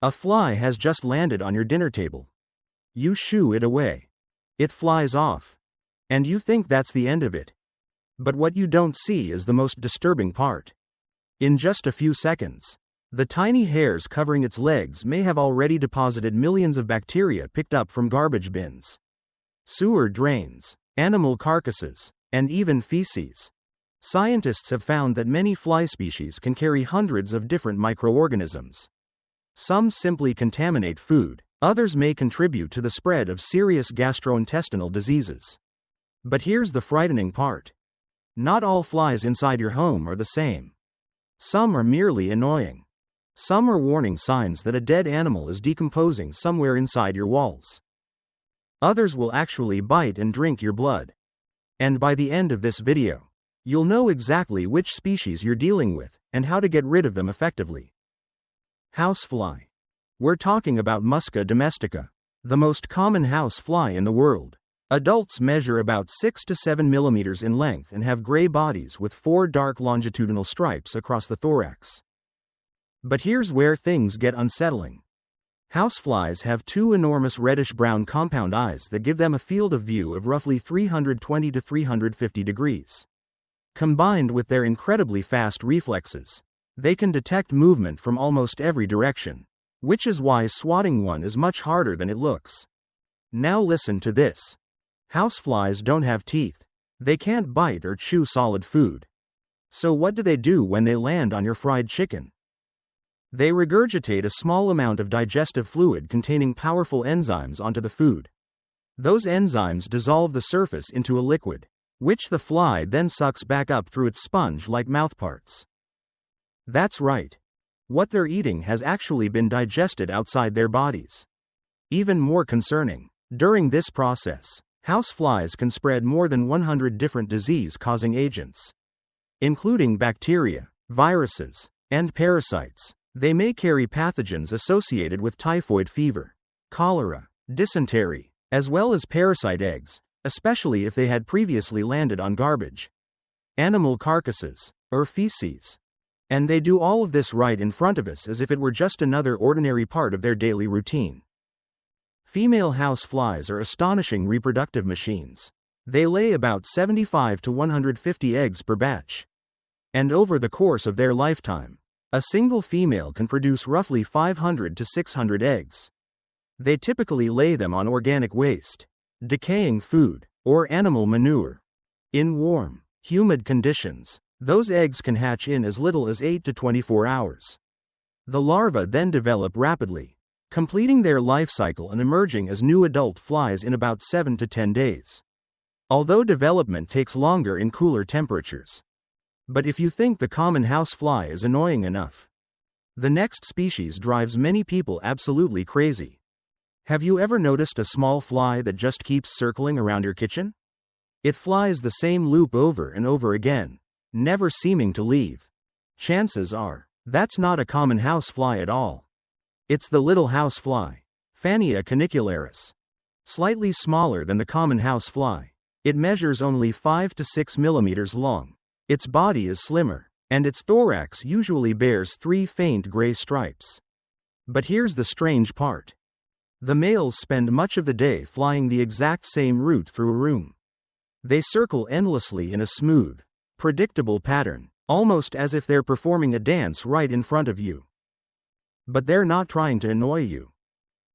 A fly has just landed on your dinner table. You shoo it away. It flies off. And you think that's the end of it. But what you don't see is the most disturbing part. In just a few seconds, the tiny hairs covering its legs may have already deposited millions of bacteria picked up from garbage bins, sewer drains, animal carcasses, and even feces. Scientists have found that many fly species can carry hundreds of different microorganisms. Some simply contaminate food, others may contribute to the spread of serious gastrointestinal diseases. But here's the frightening part. Not all flies inside your home are the same. Some are merely annoying. Some are warning signs that a dead animal is decomposing somewhere inside your walls. Others will actually bite and drink your blood. And by the end of this video, you'll know exactly which species you're dealing with and how to get rid of them effectively. Housefly. We're talking about Musca domestica, the most common housefly in the world. Adults measure about 6 to 7 millimeters in length and have gray bodies with 4 dark longitudinal stripes across the thorax. But here's where things get unsettling. Houseflies have 2 enormous reddish-brown compound eyes that give them a field of view of roughly 320 to 350 degrees. Combined with their incredibly fast reflexes, they can detect movement from almost every direction, which is why swatting one is much harder than it looks. Now listen to this. Houseflies don't have teeth. They can't bite or chew solid food. So what do they do when they land on your fried chicken? They regurgitate a small amount of digestive fluid containing powerful enzymes onto the food. Those enzymes dissolve the surface into a liquid, which the fly then sucks back up through its sponge-like mouthparts. That's right. What they're eating has actually been digested outside their bodies. Even more concerning, during this process, houseflies can spread more than 100 different disease-causing agents, including bacteria, viruses, and parasites. They may carry pathogens associated with typhoid fever, cholera, dysentery, as well as parasite eggs, especially if they had previously landed on garbage, animal carcasses, or feces. And they do all of this right in front of us as if it were just another ordinary part of their daily routine. Female houseflies are astonishing reproductive machines. They lay about 75 to 150 eggs per batch. And over the course of their lifetime, a single female can produce roughly 500 to 600 eggs. They typically lay them on organic waste, decaying food, or animal manure. In warm, humid conditions, those eggs can hatch in as little as 8 to 24 hours. The larvae then develop rapidly, completing their life cycle and emerging as new adult flies in about 7 to 10 days. Although development takes longer in cooler temperatures. But if you think the common housefly is annoying enough, the next species drives many people absolutely crazy. Have you ever noticed a small fly that just keeps circling around your kitchen? It flies the same loop over and over again, never seeming to leave. Chances are, that's not a common housefly at all. It's the little housefly, Phania canicularis. Slightly smaller than the common housefly, it measures only 5 to 6 millimeters long. Its body is slimmer, and its thorax usually bears 3 faint gray stripes. But here's the strange part. The males spend much of the day flying the exact same route through a room. They circle endlessly in a smooth, predictable pattern, almost as if they're performing a dance right in front of you. But they're not trying to annoy you.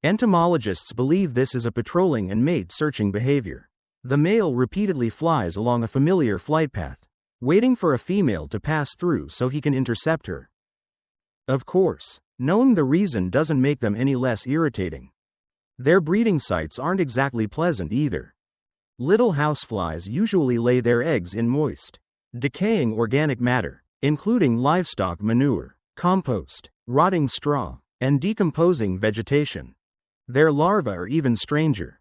Entomologists believe this is a patrolling and mate-searching behavior. The male repeatedly flies along a familiar flight path, waiting for a female to pass through so he can intercept her. Of course, knowing the reason doesn't make them any less irritating. Their breeding sites aren't exactly pleasant either. Little houseflies usually lay their eggs in moist, decaying organic matter, including livestock manure, compost, rotting straw, and decomposing vegetation. Their larvae are even stranger.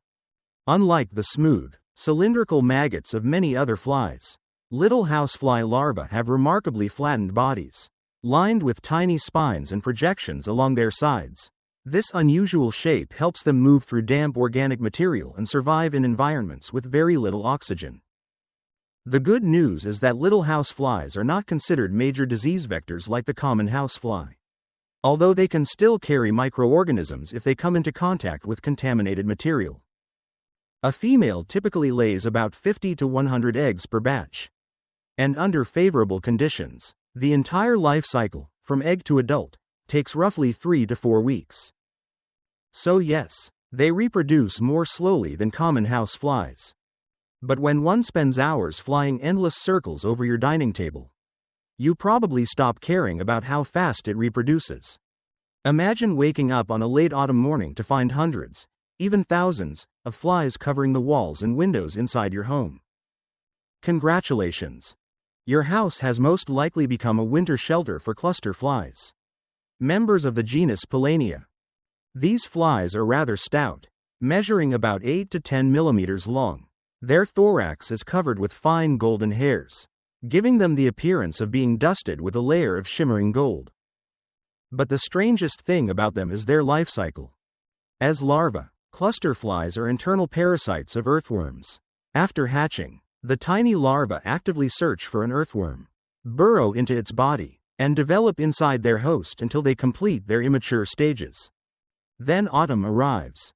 Unlike the smooth, cylindrical maggots of many other flies, little housefly larvae have remarkably flattened bodies, lined with tiny spines and projections along their sides. This unusual shape helps them move through damp organic material and survive in environments with very little oxygen. The good news is that little houseflies are not considered major disease vectors like the common housefly. although they can still carry microorganisms if they come into contact with contaminated material. A female typically lays about 50 to 100 eggs per batch. And under favorable conditions, the entire life cycle, from egg to adult, takes roughly 3 to 4 weeks. So yes, they reproduce more slowly than common house flies. But when one spends hours flying endless circles over your dining table, you probably stop caring about how fast it reproduces. Imagine waking up on a late autumn morning to find hundreds, even thousands, of flies covering the walls and windows inside your home. Congratulations! Your house has most likely become a winter shelter for cluster flies. Members of the genus Pollania. These flies are rather stout, measuring about 8 to 10 millimeters long. Their thorax is covered with fine golden hairs, giving them the appearance of being dusted with a layer of shimmering gold. But the strangest thing about them is their life cycle. As larvae, cluster flies are internal parasites of earthworms. After hatching, the tiny larvae actively search for an earthworm, burrow into its body, and develop inside their host until they complete their immature stages. Then autumn arrives.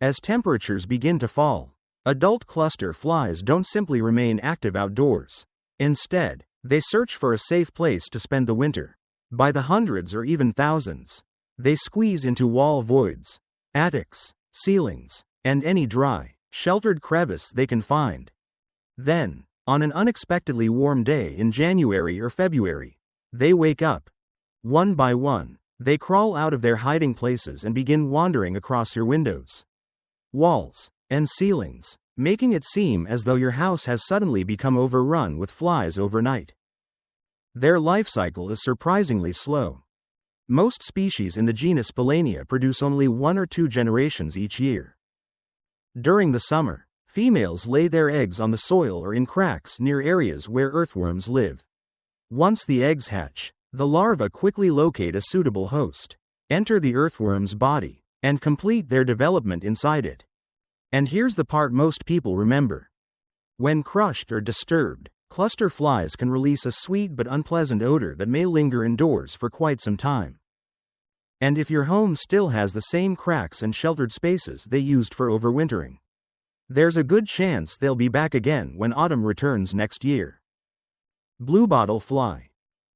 As temperatures begin to fall, adult cluster flies don't simply remain active outdoors. Instead, they search for a safe place to spend the winter. By the hundreds or even thousands, they squeeze into wall voids, attics, ceilings, and any dry, sheltered crevice they can find. Then, on an unexpectedly warm day in January or February, they wake up. One by one, they crawl out of their hiding places and begin wandering across your windows, walls, and ceilings, making it seem as though your house has suddenly become overrun with flies overnight. Their life cycle is surprisingly slow. Most species in the genus Pollania produce only 1 or 2 generations each year. During the summer, females lay their eggs on the soil or in cracks near areas where earthworms live. Once the eggs hatch, the larvae quickly locate a suitable host, enter the earthworm's body, and complete their development inside it. And here's the part most people remember. When crushed or disturbed, cluster flies can release a sweet but unpleasant odor that may linger indoors for quite some time. And if your home still has the same cracks and sheltered spaces they used for overwintering, there's a good chance they'll be back again when autumn returns next year. Bluebottle fly.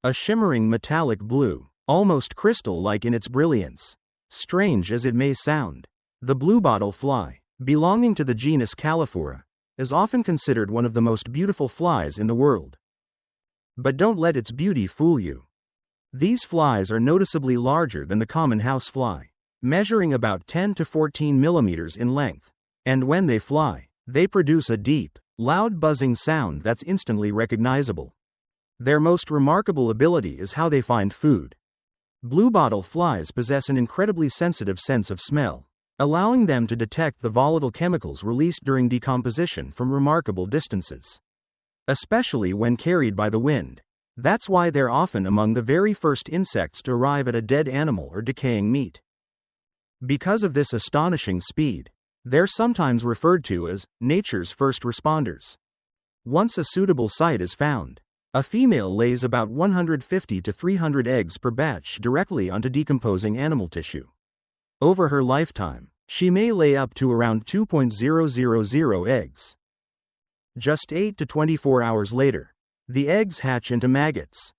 A shimmering metallic blue, almost crystal-like in its brilliance. Strange as it may sound, the bluebottle fly, belonging to the genus Calliphora, is often considered one of the most beautiful flies in the world. But don't let its beauty fool you. These flies are noticeably larger than the common housefly, measuring about 10 to 14 millimeters in length. And when they fly, they produce a deep, loud buzzing sound that's instantly recognizable. Their most remarkable ability is how they find food. Bluebottle flies possess an incredibly sensitive sense of smell, allowing them to detect the volatile chemicals released during decomposition from remarkable distances, especially when carried by the wind. That's why they're often among the very first insects to arrive at a dead animal or decaying meat. Because of this astonishing speed, they're sometimes referred to as nature's first responders. Once a suitable site is found, a female lays about 150 to 300 eggs per batch directly onto decomposing animal tissue. Over her lifetime, she may lay up to around 2.000 eggs. Just 8 to 24 hours later, the eggs hatch into maggots.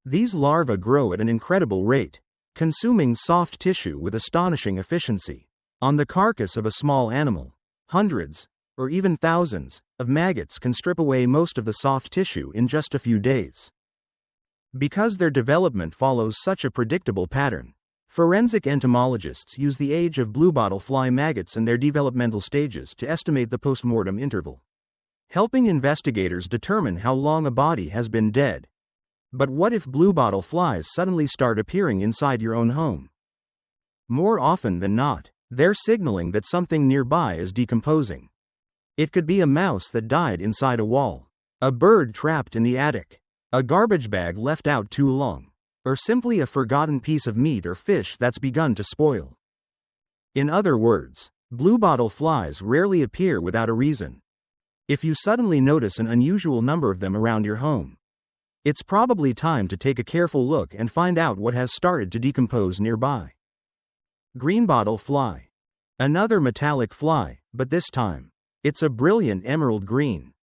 These larvae grow at an incredible rate, consuming soft tissue with astonishing efficiency. On the carcass of a small animal, hundreds, or even thousands, of maggots can strip away most of the soft tissue in just a few days. Because their development follows such a predictable pattern, forensic entomologists use the age of bluebottle fly maggots and their developmental stages to estimate the postmortem interval, helping investigators determine how long a body has been dead. But what if bluebottle flies suddenly start appearing inside your own home? More often than not, they're signaling that something nearby is decomposing. It could be a mouse that died inside a wall, a bird trapped in the attic, a garbage bag left out too long, or simply a forgotten piece of meat or fish that's begun to spoil. In other words, bluebottle flies rarely appear without a reason. If you suddenly notice an unusual number of them around your home, It's probably time to take a careful look and find out what has started to decompose nearby. Greenbottle fly. Another metallic fly, but this time, it's a brilliant emerald green.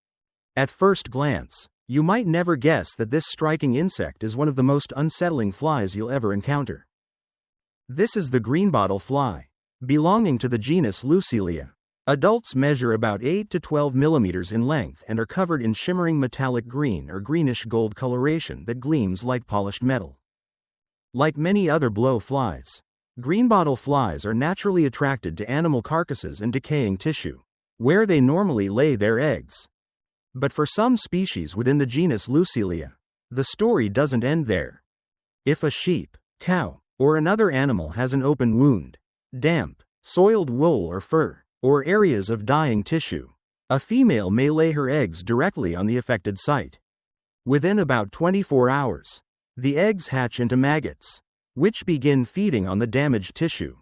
At first glance, you might never guess that this striking insect is one of the most unsettling flies you'll ever encounter. This is the greenbottle fly, belonging to the genus Lucilia. Adults measure about 8 to 12 millimeters in length and are covered in shimmering metallic green or greenish gold coloration that gleams like polished metal. Like many other blow flies, greenbottle flies are naturally attracted to animal carcasses and decaying tissue, where they normally lay their eggs. But for some species within the genus Lucilia, the story doesn't end there. If a sheep, cow, or another animal has an open wound, damp, soiled wool or fur, or areas of dying tissue, a female may lay her eggs directly on the affected site. Within about 24 hours, the eggs hatch into maggots, which begin feeding on the damaged tissue.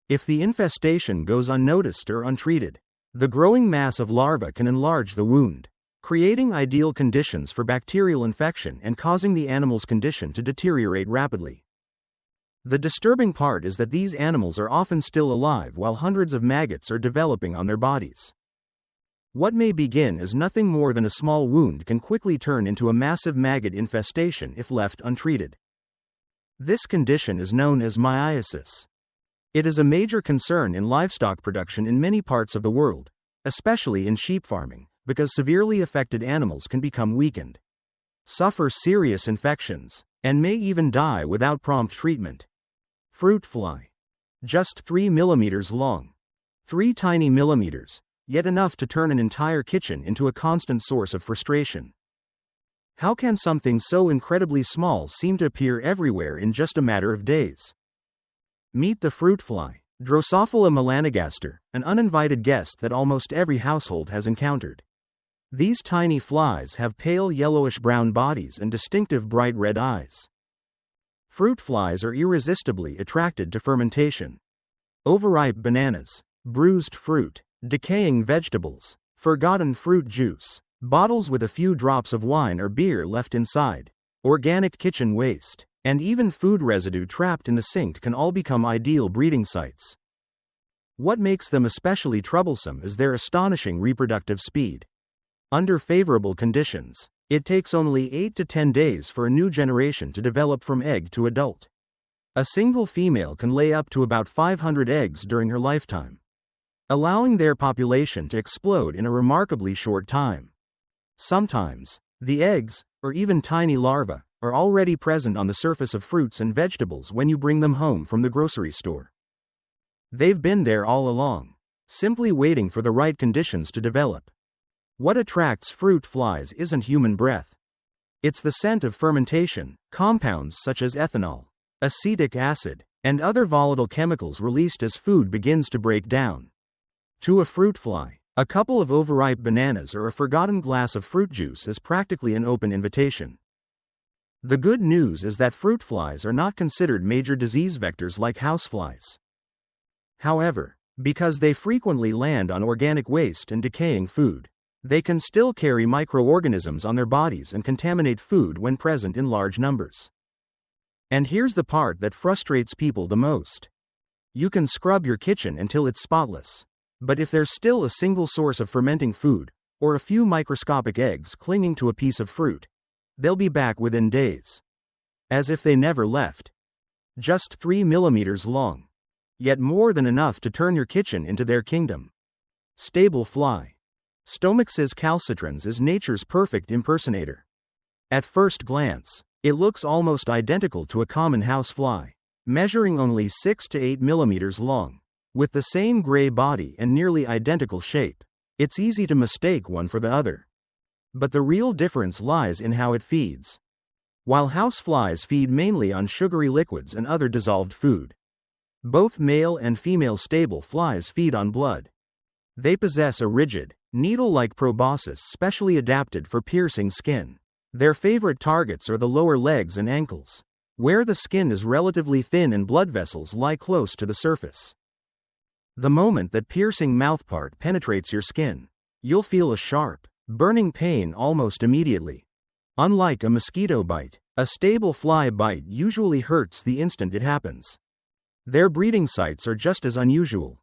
If the infestation goes unnoticed or untreated, the growing mass of larvae can enlarge the wound, creating ideal conditions for bacterial infection and causing the animal's condition to deteriorate rapidly. The disturbing part is that these animals are often still alive while hundreds of maggots are developing on their bodies. What may begin as nothing more than a small wound can quickly turn into a massive maggot infestation if left untreated. This condition is known as myiasis. It is a major concern in livestock production in many parts of the world, especially in sheep farming, because severely affected animals can become weakened, suffer serious infections, and may even die without prompt treatment. Fruit fly. Just 3 millimeters long. 3 tiny millimeters, yet enough to turn an entire kitchen into a constant source of frustration. How can something so incredibly small seem to appear everywhere in just a matter of days? Meet the fruit fly, Drosophila melanogaster, an uninvited guest that almost every household has encountered. These tiny flies have pale yellowish-brown bodies and distinctive bright red eyes. Fruit flies are irresistibly attracted to fermentation. Overripe bananas, bruised fruit, decaying vegetables, forgotten fruit juice, bottles with a few drops of wine or beer left inside, organic kitchen waste, and even food residue trapped in the sink can all become ideal breeding sites. What makes them especially troublesome is their astonishing reproductive speed. Under favorable conditions, it takes only 8 to 10 days for a new generation to develop from egg to adult. A single female can lay up to about 500 eggs during her lifetime, allowing their population to explode in a remarkably short time. Sometimes, the eggs, or even tiny larvae, are already present on the surface of fruits and vegetables when you bring them home from the grocery store. They've been there all along, simply waiting for the right conditions to develop. What attracts fruit flies isn't human breath. It's the scent of fermentation, compounds such as ethanol, acetic acid, and other volatile chemicals released as food begins to break down. To a fruit fly, a couple of overripe bananas or a forgotten glass of fruit juice is practically an open invitation. The good news is that fruit flies are not considered major disease vectors like houseflies. However, because they frequently land on organic waste and decaying food, they can still carry microorganisms on their bodies and contaminate food when present in large numbers. And here's the part that frustrates people the most. You can scrub your kitchen until it's spotless, but if there's still a single source of fermenting food, or a few microscopic eggs clinging to a piece of fruit, they'll be back within days. As if they never left. Just 3 millimeters long. Yet more than enough to turn your kitchen into their kingdom. Stable fly. Stomachus calcitrans is nature's perfect impersonator. At first glance, it looks almost identical to a common housefly, measuring only 6 to 8 millimeters long. With the same gray body and nearly identical shape, it's easy to mistake one for the other. But the real difference lies in how it feeds. While houseflies feed mainly on sugary liquids and other dissolved food, both male and female stable flies feed on blood. They possess a rigid, needle-like proboscis specially adapted for piercing skin. Their favorite targets are the lower legs and ankles, where the skin is relatively thin and blood vessels lie close to the surface. The moment that piercing mouthpart penetrates your skin, you'll feel a sharp, burning pain almost immediately. Unlike a mosquito bite, a stable fly bite usually hurts the instant it happens. Their breeding sites are just as unusual.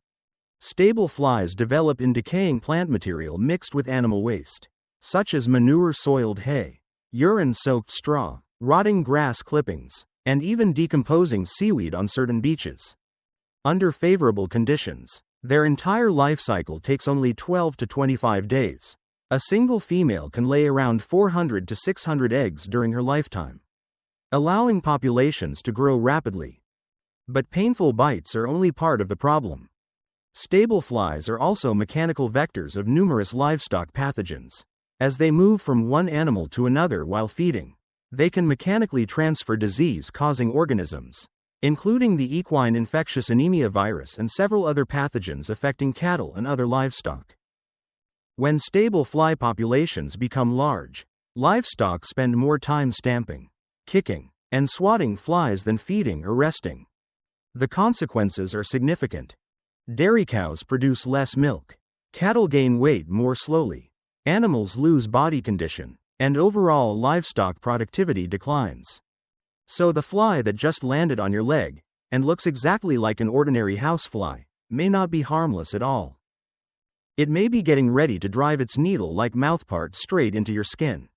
Stable flies develop in decaying plant material mixed with animal waste, such as manure-soiled hay, urine-soaked straw, rotting grass clippings, and even decomposing seaweed on certain beaches. Under favorable conditions, their entire life cycle takes only 12 to 25 days. A single female can lay around 400 to 600 eggs during her lifetime, allowing populations to grow rapidly. But painful bites are only part of the problem. Stable flies are also mechanical vectors of numerous livestock pathogens. As they move from one animal to another while feeding, they can mechanically transfer disease-causing organisms, including the equine infectious anemia virus and several other pathogens affecting cattle and other livestock. When stable fly populations become large, livestock spend more time stamping, kicking, and swatting flies than feeding or resting. The consequences are significant. Dairy cows produce less milk, cattle gain weight more slowly, animals lose body condition, and overall livestock productivity declines. So the fly that just landed on your leg, and looks exactly like an ordinary housefly, may not be harmless at all. It may be getting ready to drive its needle-like mouthpart straight into your skin.